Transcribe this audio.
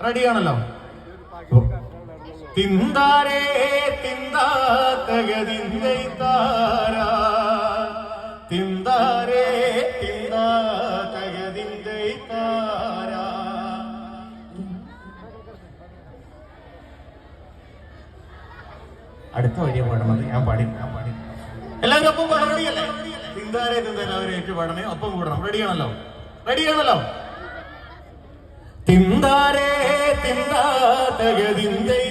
റെഡിയാണല്ലോ? തിന്താരേ തിന്താ തകതിന്തൈ താരാ, തിന്താരേ തിന്താ തകതിന്തൈ താരാ. അടുത്ത വഴിയെ പാടണത് ഞാൻ പാടി. എല്ലാവരും ഒപ്പം പാടാൻ റെഡിയല്ലേ? തിന്താരേ തിന്താ എല്ലാവരും ഏറ്റു പാടണേ, ഒപ്പം കൂടണം. റെഡിയാണല്ലോ? റെഡിയാണല്ലോ? തിന്താരേ തിന്താ തകതിന്തൈ